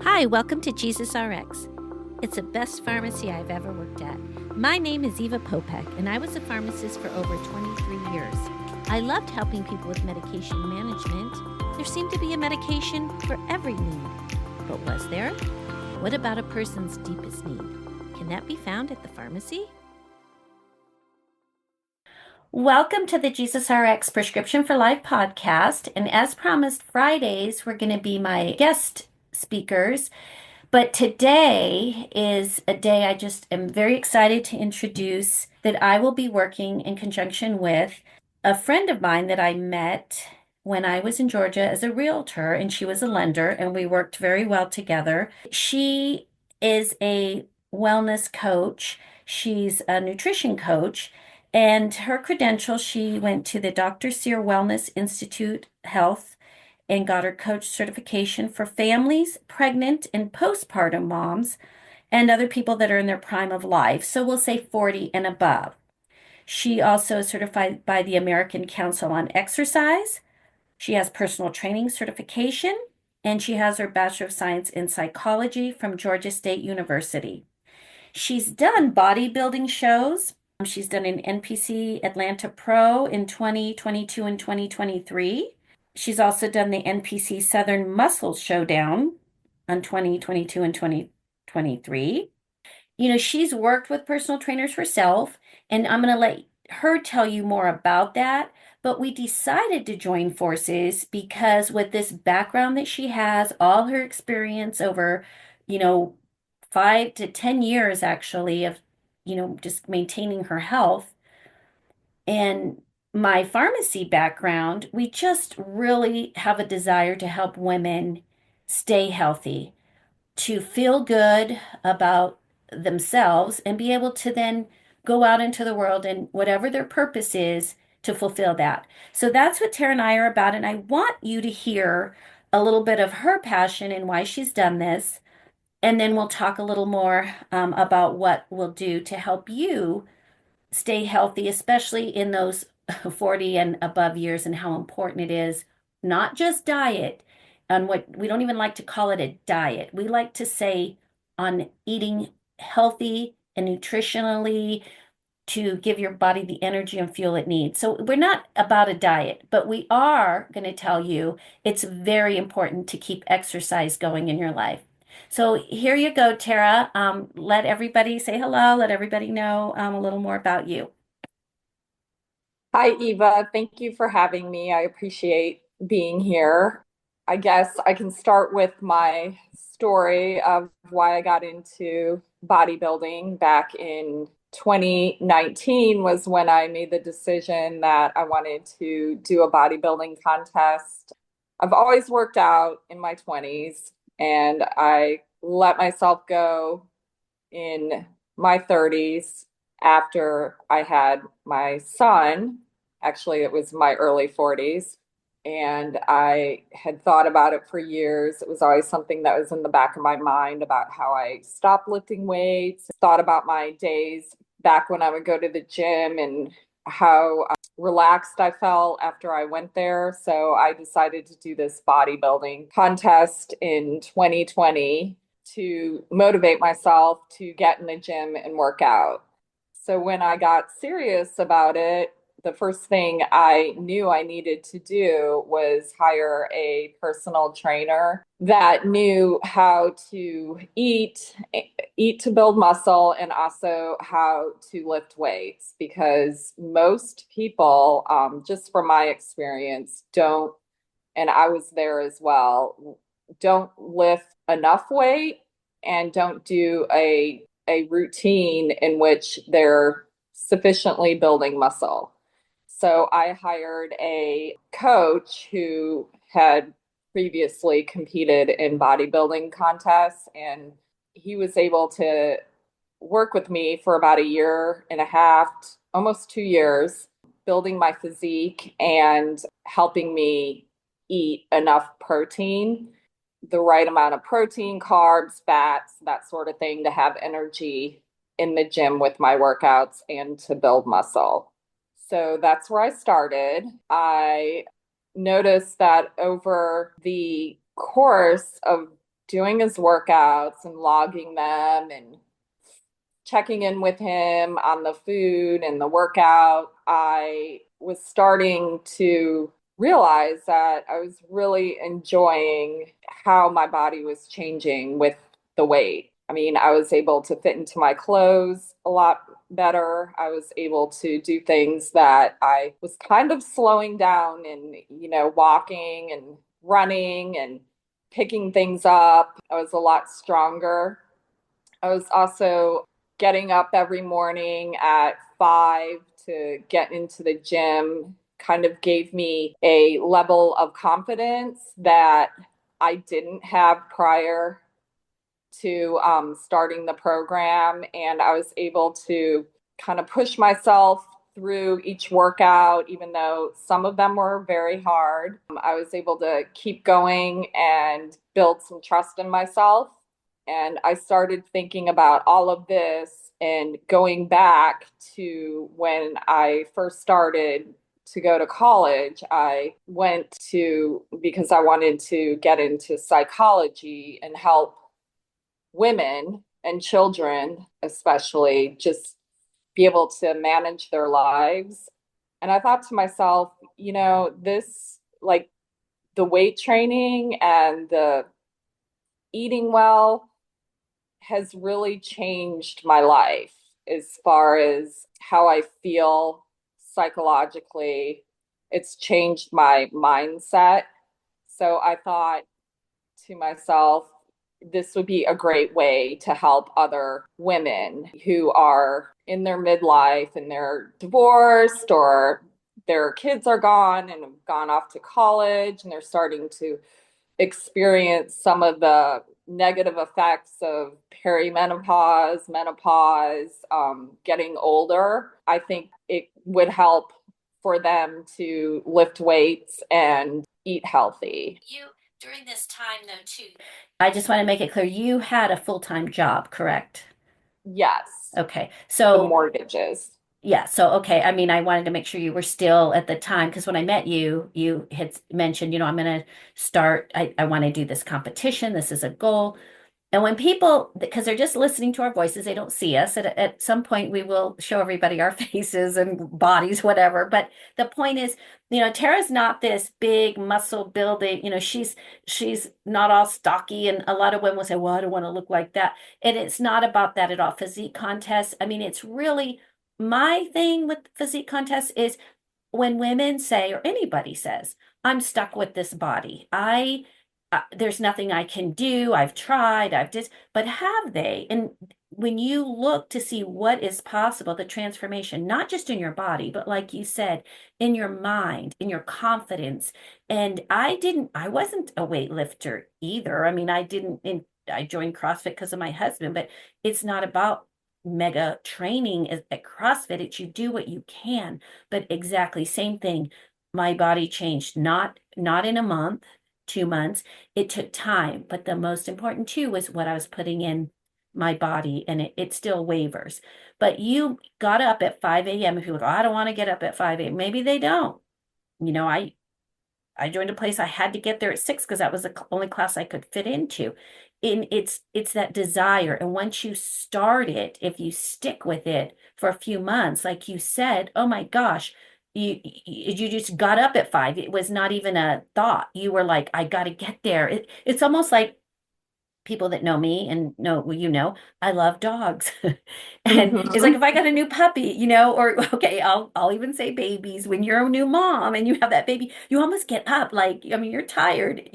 Hi, welcome to Jesus RX. It's the best pharmacy I've ever worked at. My name is Eva Popek, and I was a pharmacist for over 23 years. I loved helping people with medication management. There seemed to be a medication for every need. But was there? What about a person's deepest need? Can that be found at the pharmacy? Welcome to the Jesus RX Prescription for Life podcast. And as promised, Fridays were going to be my guest speakers. But today is a day I just am very excited to introduce that I will be working in conjunction with a friend of mine that I met when I was in Georgia as a realtor, and she was a lender, and we worked very well together. She is a wellness coach. She's a nutrition coach, and her credentials, she went to the Dr. Sear Wellness Institute Health and got her coach certification for families, pregnant and postpartum moms, and other people that are in their prime of life. So we'll say 40 and above. She also is certified by the American Council on Exercise. She has personal training certification, and she has her Bachelor of Science in Psychology from Georgia State University. She's done bodybuilding shows. She's done an NPC Atlanta Pro in 2022 and 2023. She's also done the NPC Southern Muscle Showdown on 2022 and 2023. She's worked with personal trainers herself, and I'm going to let her tell you more about that. But we decided to join forces because with this background that she has, all her experience over, you know, 5 to 10 years actually of, just maintaining her health, and my pharmacy background, we just really have a desire to help women stay healthy, to feel good about themselves, and be able to then go out into the world and whatever their purpose is to fulfill that. So that's what Tara and I are about. And I want you to hear a little bit of her passion and why she's done this. And then we'll talk a little more about what we'll do to help you stay healthy, especially in those 40 and above years, and how important it is, not just diet, and what we don't even like to call it a diet. We like to say on eating healthy and nutritionally to give your body the energy and fuel it needs. So we're not about a diet, but we are going to tell you it's very important to keep exercise going in your life. So here you go, Tara. Let everybody say hello. Let everybody know a little more about you. Hi, Eva. Thank you for having me. I appreciate being here. I guess I can start with my story of why I got into bodybuilding back in 2019 was when I made the decision that I wanted to do a bodybuilding contest. I've always worked out in my 20s, and I let myself go in my 30s after I had my son. Actually, it was my early 40s. And I had thought about it for years. It was always something that was in the back of my mind about how I stopped lifting weights, thought about my days back when I would go to the gym and how relaxed I felt after I went there. So I decided to do this bodybuilding contest in 2020 to motivate myself to get in the gym and work out. So when I got serious about it, the first thing I knew I needed to do was hire a personal trainer that knew how to eat to build muscle, and also how to lift weights, because most people, just from my experience, don't, and I was there as well, don't lift enough weight and don't do a routine in which they're sufficiently building muscle. So I hired a coach who had previously competed in bodybuilding contests, and he was able to work with me for about a year and a half, almost 2 years, building my physique and helping me eat enough protein, the right amount of protein, carbs, fats, that sort of thing, to have energy in the gym with my workouts and to build muscle. So that's where I started. I noticed that over the course of doing his workouts and logging them and checking in with him on the food and the workout, I was starting to realize that I was really enjoying how my body was changing with the weight. I mean, I was able to fit into my clothes a lot better. I was able to do things that I was kind of slowing down and, walking and running and picking things up. I was a lot stronger. I was also getting up every morning at 5 to get into the gym, kind of gave me a level of confidence that I didn't have prior to starting the program. And I was able to kind of push myself through each workout, even though some of them were very hard. I was able to keep going and build some trust in myself. And I started thinking about all of this and going back to when I first started to go to college. I went to, because I wanted to get into psychology and help women and children, especially, just be able to manage their lives. And I thought to myself, this, like, the weight training and the eating well has really changed my life as far as how I feel psychologically. It's changed my mindset. So I thought to myself, this would be a great way to help other women who are in their midlife and they're divorced or their kids are gone and have gone off to college and they're starting to experience some of the negative effects of perimenopause, menopause, getting older. I think it would help for them to lift weights and eat healthy. You, during this time, though, too, I just want to make it clear you had a full-time job, correct? Yes, Okay. the So, mortgages. yeah, so okay. I mean, I wanted to make sure you were still at the time because when I met you, you had mentioned, I'm going to start, I want to do this competition. This is a goal. And when people, because they're just listening to our voices, they don't see us. At some point, we will show everybody our faces and bodies, whatever. But the point is, Tara's not this big muscle building. She's not all stocky, and a lot of women will say, "Well, I don't want to look like that." And it's not about that at all. Physique contests. I mean, it's really my thing with physique contests is when women say, or anybody says, I'm stuck with this body. There's nothing I can do. I've tried, but have they? And when you look to see what is possible, the transformation, not just in your body, but like you said, in your mind, in your confidence. And I wasn't a weightlifter either. I mean, I joined CrossFit because of my husband, but it's not about mega training at CrossFit. It's you do what you can. But exactly same thing. My body changed, not in a month, 2 months. It took time, but the most important too was what I was putting in my body, and it still wavers. But you got up at 5 a.m. If people go, I don't want to get up at 5 a.m. Maybe they don't. You know, I joined a place I had to get there at 6 because that was the only class I could fit into. And it's that desire. And once you start it, if you stick with it for a few months, like you said, oh my gosh, you just got up at 5. It was not even a thought. You were like, I got to get there. It's almost like people that know me and know, well, I love dogs. And it's like Mhm. if I got a new puppy, or okay, I'll even say babies. When you're a new mom and you have that baby, you almost get up. Like, I mean, you're tired,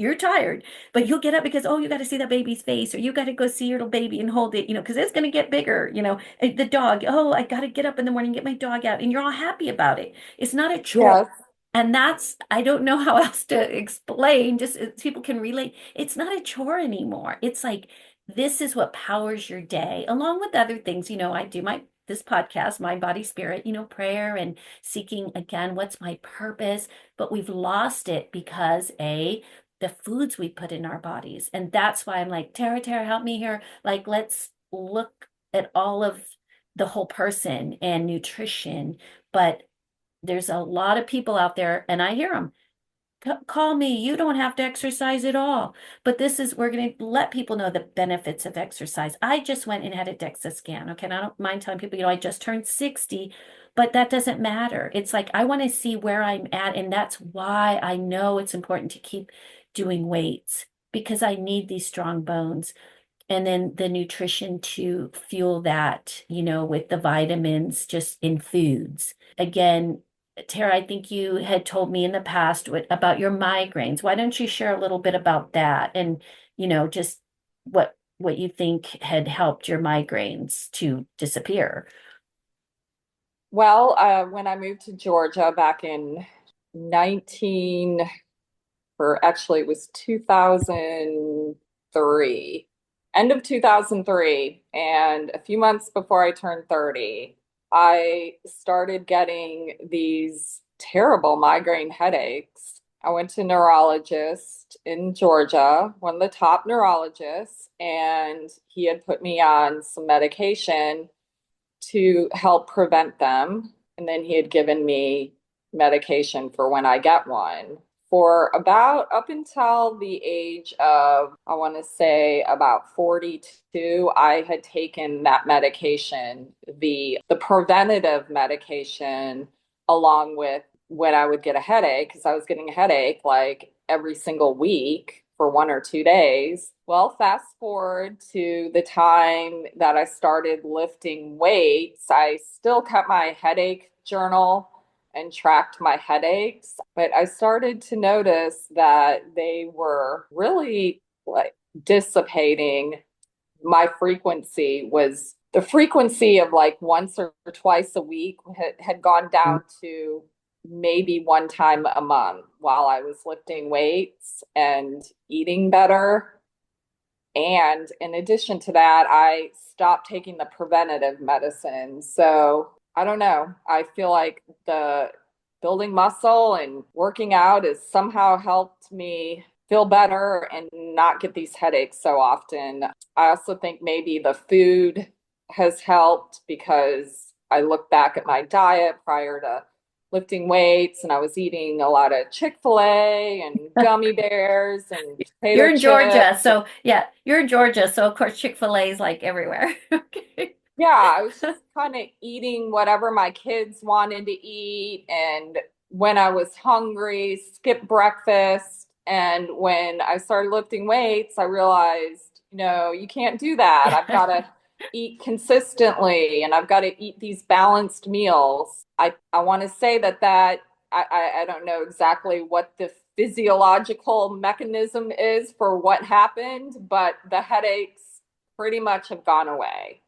but you'll get up because, oh, you got to see that baby's face, or you got to go see your little baby and hold it, because it's going to get bigger, And the dog, oh, I got to get up in the morning and get my dog out, and you're all happy about it. It's not a chore. Yes. And I don't know how else to explain, just people can relate. It's not a chore anymore. It's like, this is what powers your day, along with other things. I do this podcast, Mind, Body, Spirit, prayer and seeking again, what's my purpose? But we've lost it because the foods we put in our bodies. And that's why I'm like, Tara, help me here. Like, let's look at all of the whole person and nutrition. But there's a lot of people out there, and I hear them. Call me. You don't have to exercise at all. But we're going to let people know the benefits of exercise. I just went and had a DEXA scan. Okay. And I don't mind telling people, I just turned 60, but that doesn't matter. It's like, I want to see where I'm at. And that's why I know it's important to keep doing weights because I need these strong bones. And then the nutrition to fuel that, with the vitamins just in foods. Again, Tara, I think you had told me in the past about your migraines. Why don't you share a little bit about that and, just what you think had helped your migraines to disappear? Well, when I moved to Georgia back in 19, or actually it was 2003, end of 2003, and a few months before I turned 30, I started getting these terrible migraine headaches. I went to a neurologist in Georgia, one of the top neurologists, and he had put me on some medication to help prevent them. And then he had given me medication for when I get one. For about up until the age of, I want to say about 42, I had taken that medication, the preventative medication, along with when I would get a headache, because I was getting a headache like every single week for 1 or 2 days. Well, fast forward to the time that I started lifting weights, I still kept my headache journal and tracked my headaches, but I started to notice that they were really like dissipating. My frequency was the frequency of like once or twice a week had gone down to maybe one time a month while I was lifting weights and eating better. And in addition to that, I stopped taking the preventative medicine. So I don't know. I feel like the building muscle and working out has somehow helped me feel better and not get these headaches so often. I also think maybe the food has helped because I look back at my diet prior to lifting weights and I was eating a lot of Chick-fil-A and gummy bears and potato You're in Georgia, chips. so yeah, you're in Georgia, so of course Chick-fil-A is like everywhere. Okay. Yeah, I was just kind of eating whatever my kids wanted to eat. And when I was hungry, skip breakfast. And when I started lifting weights, I realized, you can't do that. I've got to eat consistently and I've got to eat these balanced meals. I want to say I don't know exactly what the physiological mechanism is for what happened, but the headaches pretty much have gone away.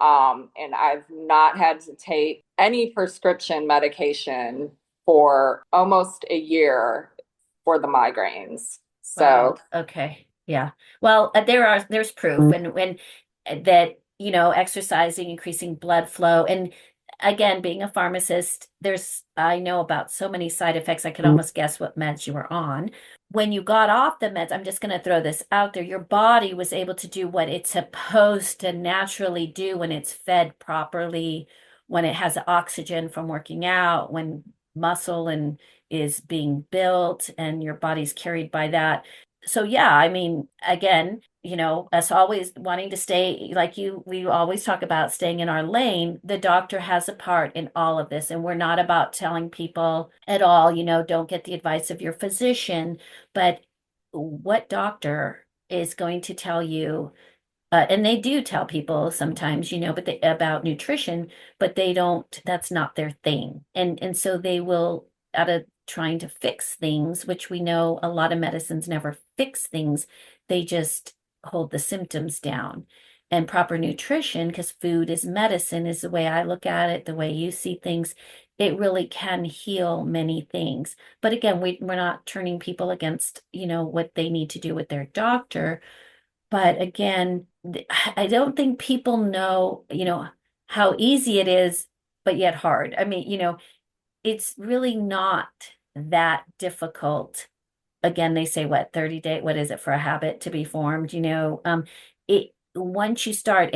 And I've not had to take any prescription medication for almost a year for the migraines. Wow. So, Okay. Yeah. Well, there's proof and when that, exercising, increasing blood flow. And again, being a pharmacist, I know about so many side effects. I could almost guess what meds you were on. When you got off the meds, I'm just going to throw this out there. Your body was able to do what it's supposed to naturally do when it's fed properly, when it has oxygen from working out, when muscle and is being built and your body's carried by that. So yeah, I mean, again, us always wanting to stay like we always talk about staying in our lane. The doctor has a part in all of this, and we're not about telling people at all, don't get the advice of your physician, but what doctor is going to tell you and they do tell people sometimes, but about nutrition, but they don't, that's not their thing. And so they will, out of trying to fix things, which we know a lot of medicines never fix things, they just hold the symptoms down. And proper nutrition, because food is medicine, is the way I look at it, the way you see things. It really can heal many things. But again, we're not turning people against, what they need to do with their doctor. But again, I don't think people know, how easy it is, but yet hard. I mean, it's really not that difficult. Again, they say what, 30 day, what is it for a habit to be formed, once you start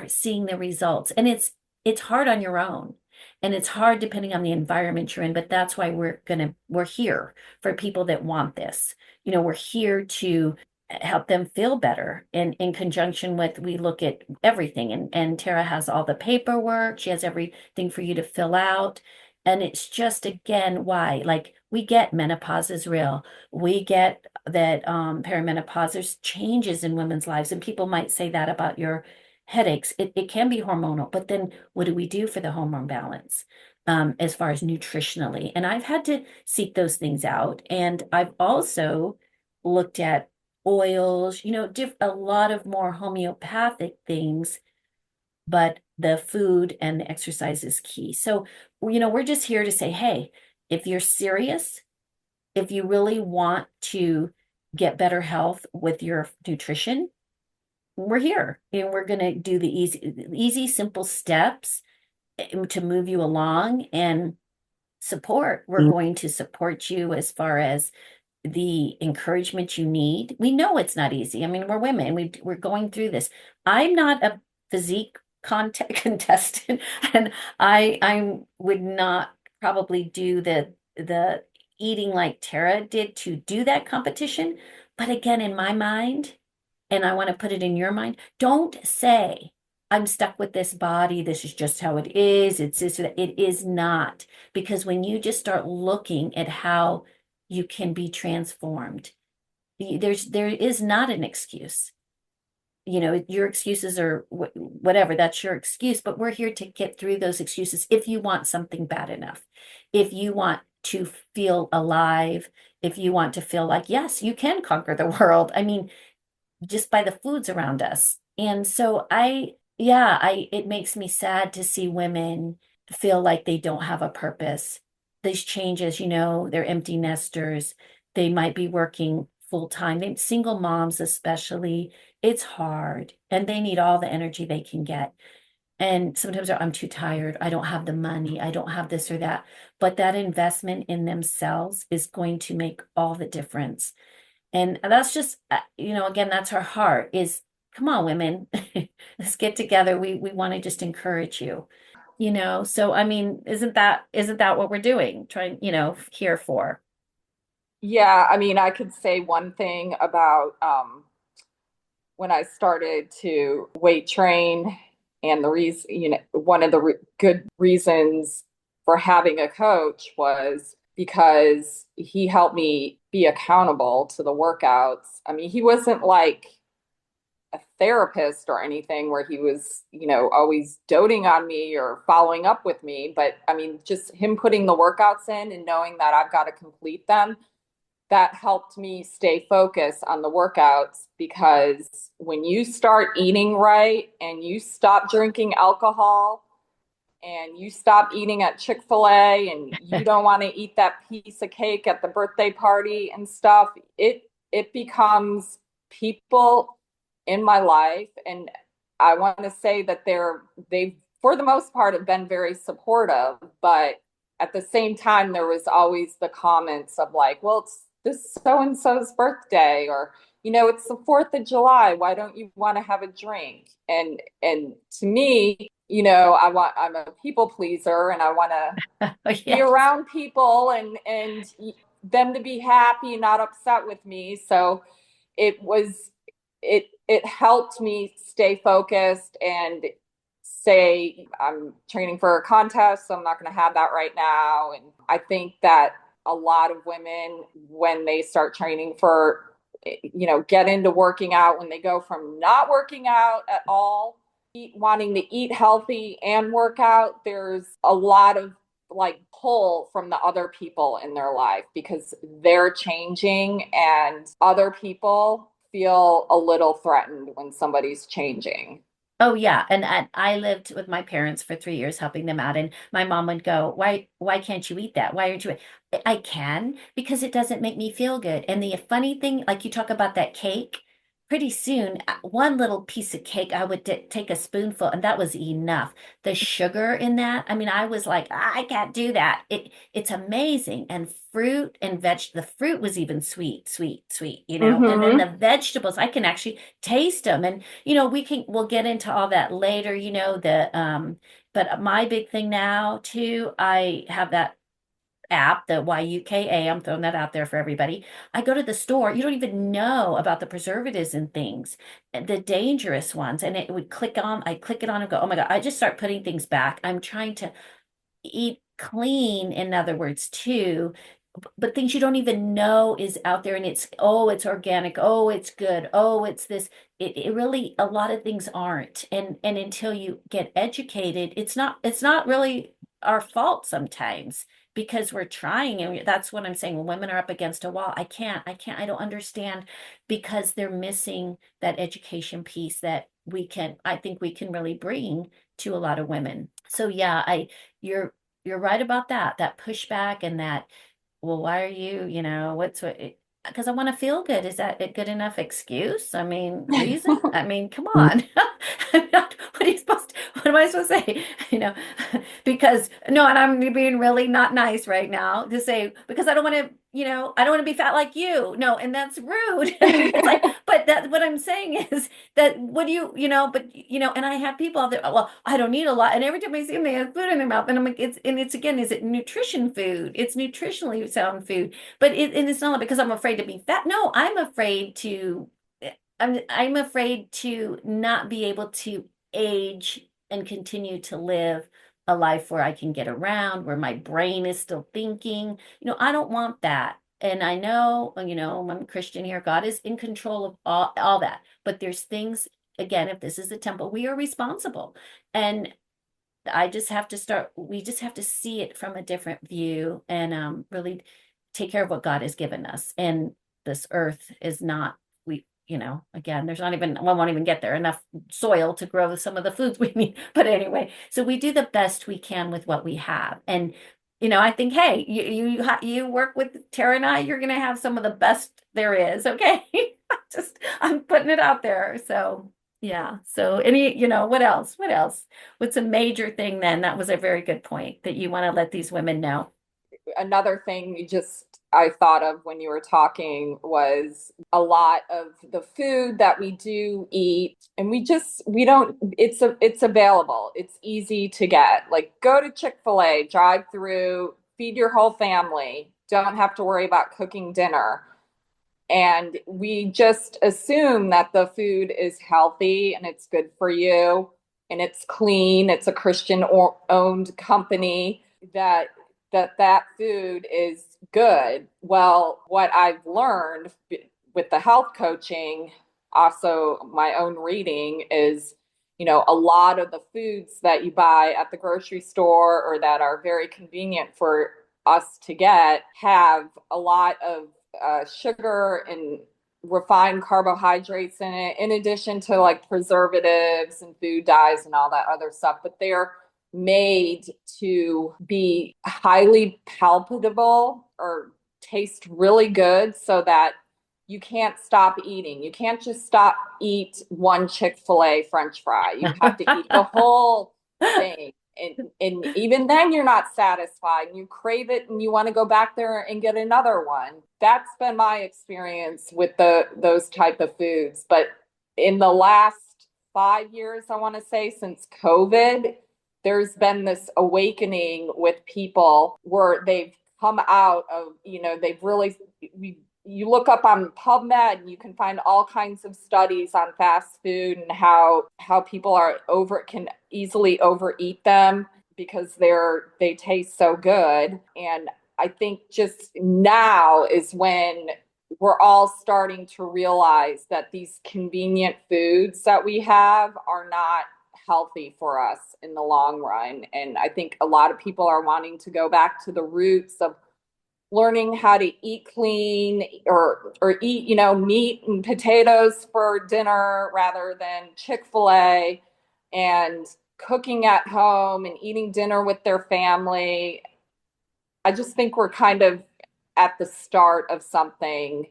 seeing the results, and it's hard on your own. And it's hard depending on the environment you're in, but that's why we're here for people that want this. We're here to help them feel better. And in conjunction with, we look at everything. And Tara has all the paperwork. She has everything for you to fill out. And it's just, again, why? Like, we get menopause is real. We get that perimenopause, there's changes in women's lives. And people might say that about your headaches. It can be hormonal, but then what do we do for the hormone balance as far as nutritionally? And I've had to seek those things out. And I've also looked at oils, a lot of more homeopathic things, but the food and the exercise is key. So, we're just here to say, hey, if you're serious, if you really want to get better health with your nutrition, we're here and we're going to do the easy, simple steps to move you along and support. We're going to support you as far as the encouragement you need. We know it's not easy. I mean, we're women. We're going through this. I'm not a physique contestant, and I would not probably do the eating like Tara did to do that competition. But again, in my mind, and I want to put it in your mind, don't say, I'm stuck with this body. This is just how it is. It's this or that. It is not. Because when you just start looking at how you can be transformed, there is not an excuse. Your excuses are whatever, that's your excuse, but we're here to get through those excuses if you want something bad enough. If you want to feel alive, if you want to feel like, yes, you can conquer the world. I mean, just by the foods around us. And so it makes me sad to see women feel like they don't have a purpose. These changes, they're empty nesters. They might be working full time. Single moms, especially, it's hard and they need all the energy they can get. And sometimes I'm too tired. I don't have the money. I don't have this or that. But that investment in themselves is going to make all the difference. And that's just, again, that's her heart is, come on, women, let's get together. We want to just encourage you, So, I mean, isn't that what we're doing? Trying, here for. Yeah, I mean, I could say one thing about when I started to weight train, and the reason, one of the good reasons for having a coach was because he helped me be accountable to the workouts. I mean, he wasn't like a therapist or anything where he was, always doting on me or following up with me. But I mean, just him putting the workouts in and knowing that I've got to complete them, that helped me stay focused on the workouts, because when you start eating right and you stop drinking alcohol and you stop eating at Chick-fil-A and you don't want to eat that piece of cake at the birthday party and stuff, it becomes people in my life. And I want to say that they've for the most part have been very supportive, but at the same time there was always the comments of like, well, it's this so and so's birthday, or it's the 4th of July, why don't you want to have a drink? And to me, I'm a people pleaser and I want to be Yes. around people and them to be happy, not upset with me. So it was it helped me stay focused and say, I'm training for a contest, so I'm not going to have that right now. And I think that a lot of women, when they start training for, get into working out, when they go from not working out at all, wanting to eat healthy and work out, there's a lot of like pull from the other people in their life because they're changing, and other people feel a little threatened when somebody's changing. Oh yeah, and I lived with my parents for 3 years, helping them out, and my mom would go, "Why can't you eat that? Why aren't you?" I can because it doesn't make me feel good. And the funny thing, like you talk about that cake, pretty soon, one little piece of cake, I would take a spoonful, and that was enough. The sugar in that, I mean, I was like, I can't do that. It's amazing. And fruit and the fruit was even sweet, sweet, sweet, And then the Mm-hmm. vegetables, I can actually taste them. And we'll get into all that later, But my big thing now too, I have that app, the YUKA. I'm throwing that out there for everybody. I go to the store, you don't even know about the preservatives and things, the dangerous ones. And it would I click it on and go, oh my God, I just start putting things back. I'm trying to eat clean, in other words, too, but things you don't even know is out there, and it's organic, oh it's good, oh it's this. It really, a lot of things aren't, and until you get educated, it's not really our fault sometimes, because we're trying, and that's what I'm saying. When women are up against a wall, I don't understand, because they're missing that education piece that I think we can really bring to a lot of women. So yeah, I you're you're right about that pushback, and that, well, why are you, what's what? Because I want to feel good. Is that a good enough excuse? I mean, reason? I mean, come on. What are you supposed to, what am I supposed to say? You know, because no, and I'm being really not nice right now to say, because I don't want to, I don't want to be fat like you. No, and that's rude. I mean, it's like, but that what I'm saying is that, what do you, but and I have people out there, well, I don't need a lot. And every time I see them, they have food in their mouth. And I'm like, it's again, is it nutrition food? It's nutritionally sound food. But and it's not because I'm afraid to be fat. No, I'm afraid to not be able to age and continue to live a life where I can get around, where my brain is still thinking. I don't want that. And I know, I'm a Christian here. God is in control of all that. But there's things, again, if this is the temple, we are responsible. And we just have to see it from a different view, and really take care of what God has given us. And this earth is not, again, there's not even, I won't even get there, enough soil to grow some of the foods we need. But anyway, so we do the best we can with what we have. And, I think, hey, you work with Tara and I, you're going to have some of the best there is. Okay. I'm putting it out there. So. Yeah. So what else? What else? What's a major thing then? That was a very good point that you want to let these women know. Another thing I thought of when you were talking was a lot of the food that we do eat, and we don't, it's available. It's easy to get. Like, go to Chick-fil-A, drive through, feed your whole family. Don't have to worry about cooking dinner. And we just assume that the food is healthy and it's good for you and it's clean. It's a Christian owned company, that food is good. Well, what I've learned with the health coaching, also my own reading, is a lot of the foods that you buy at the grocery store or that are very convenient for us to get have a lot of sugar and refined carbohydrates in it, in addition to like preservatives and food dyes and all that other stuff. But they're made to be highly palatable or taste really good, so that you can't stop eating. You can't just eat one Chick-fil-A French fry. You have to eat the whole thing. And even then you're not satisfied, and you crave it and you want to go back there and get another one. That's been my experience with those type of foods. But in the last 5 years, I want to say, since COVID, there's been this awakening with people where they've come out of, they've really, you look up on PubMed and you can find all kinds of studies on fast food and how people can easily overeat them because they taste so good. And I think just now is when we're all starting to realize that these convenient foods that we have are not healthy for us in the long run. And I think a lot of people are wanting to go back to the roots of learning how to eat clean, or eat, meat and potatoes for dinner rather than Chick-fil-A, and cooking at home and eating dinner with their family. I just think we're kind of at the start of something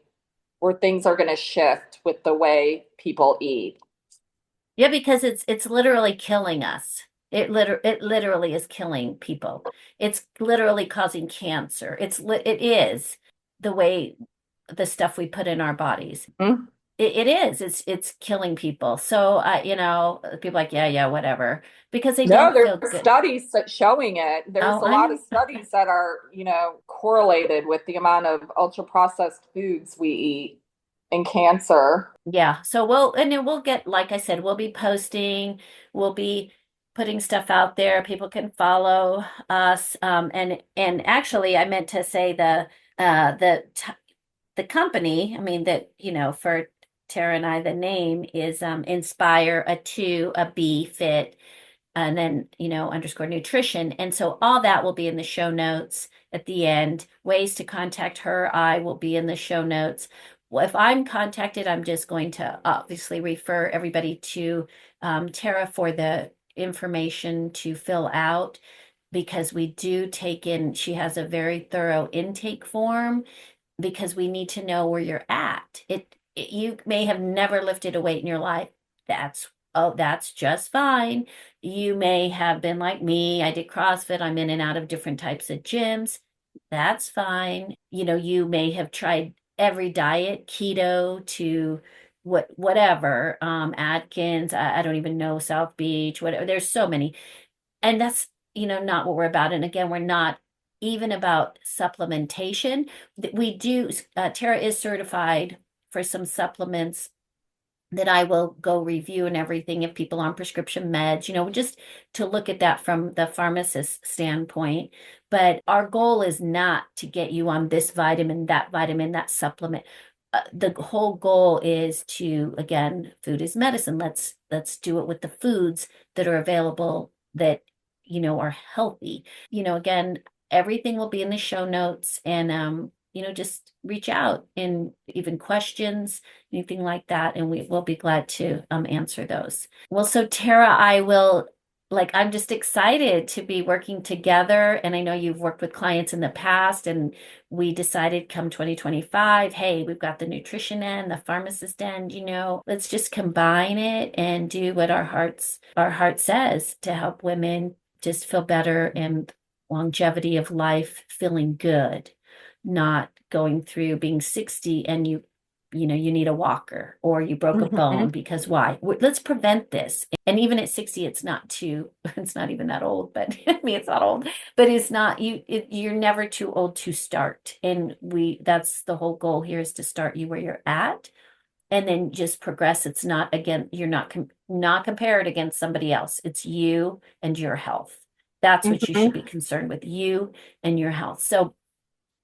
where things are going to shift with the way people eat. Yeah, because it's literally killing us. It literally is killing people. It's literally causing cancer. It is the way, the stuff we put in our bodies. Hmm? it is. It's killing people. So, people are like, yeah, yeah, whatever, because they No, don't feel there's good. studies showing it. There's Oh, a I lot of know. studies that are, correlated with the amount of ultra processed foods we eat and cancer. Yeah. So and then we'll get, like I said, we'll be posting, we'll be putting stuff out there. People can follow us. And actually, I meant to say the company. I mean that for Tara and I, the name is Inspire a two a B fit, and then underscore nutrition. And so all that will be in the show notes at the end. Ways to contact her, I will be in the show notes. Well, if I'm contacted, I'm just going to obviously refer everybody to Tara for the information to fill out, because we do take in, she has a very thorough intake form, because we need to know where you're at. You may have never lifted a weight in your life. That's just fine. You may have been like me. I did CrossFit. I'm in and out of different types of gyms. That's fine. You may have tried every diet, keto to whatever, Atkins, I don't even know, South Beach, whatever. There's so many. And that's, not what we're about. And again, we're not even about supplementation. We do, Tara is certified for some supplements that I will go review and everything if people on prescription meds, just to look at that from the pharmacist standpoint. But our goal is not to get you on this vitamin, that supplement. The whole goal is to, again, food is medicine. Let's do it with the foods that are available that are healthy. Again, everything will be in the show notes, and just reach out and even questions, anything like that, and we will be glad to answer those. Well, so Tara, I'm just excited to be working together, and I know you've worked with clients in the past, and we decided come 2025, hey, we've got the nutrition end, the pharmacist end, let's just combine it and do what our heart says to help women just feel better and longevity of life, feeling good, not going through being 60 and you need a walker, or you broke a bone, Mhm. because why? Let's prevent this. And even at 60, it's not too, it's not even that old, but I mean, it's not old, but it's not, you're never too old to start. And that's the whole goal here, is to start you where you're at and then just progress. It's not, again, you're not compared against somebody else. It's you and your health. That's what you should be Mhm. concerned with, you and your health. So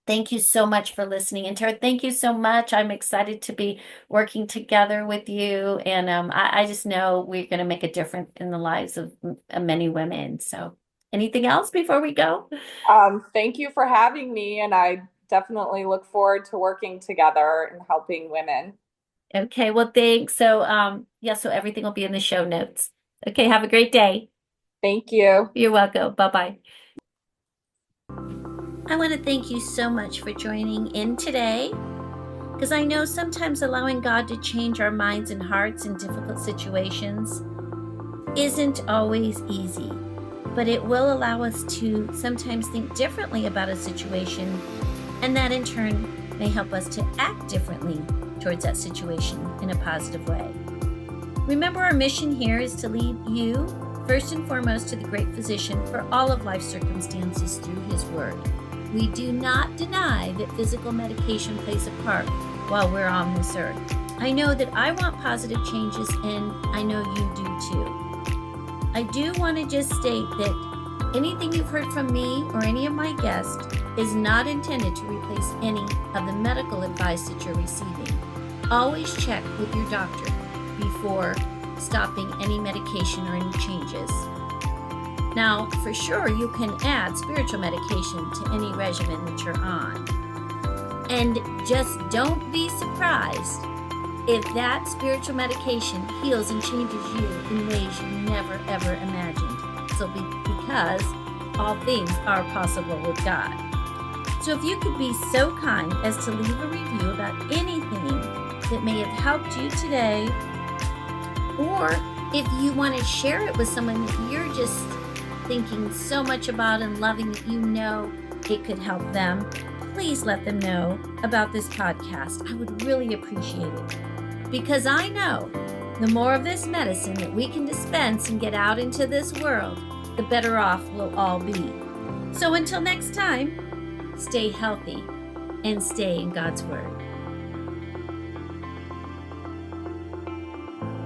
thank you so much for listening. And Tara, thank you so much. I'm excited to be working together with you. And I just know we're going to make a difference in the lives of many women. So, anything else before we go? Thank you for having me, and I definitely look forward to working together and helping women. Okay, well, thanks. So, yeah, so everything will be in the show notes. Okay, have a great day. Thank you. You're welcome. Bye-bye. I want to thank you so much for joining in today, because I know sometimes allowing God to change our minds and hearts in difficult situations isn't always easy, but it will allow us to sometimes think differently about a situation, and that in turn may help us to act differently towards that situation in a positive way. Remember, our mission here is to lead you first and foremost to the great physician for all of life's circumstances through his word. We do not deny that physical medication plays a part while we're on this earth. I know that I want positive changes, and I know you do too. I do want to just state that anything you've heard from me or any of my guests is not intended to replace any of the medical advice that you're receiving. Always check with your doctor before stopping any medication or any changes. Now, for sure, you can add spiritual medication to any regimen that you're on. And just don't be surprised if that spiritual medication heals and changes you in ways you never ever imagined. Because all things are possible with God. So if you could be so kind as to leave a review about anything that may have helped you today, or if you want to share it with someone that you're just thinking so much about and loving, that it could help them, please let them know about this podcast. I would really appreciate it. because I know the more of this medicine that we can dispense and get out into this world, the better off we'll all be. So until next time, stay healthy and stay in God's Word.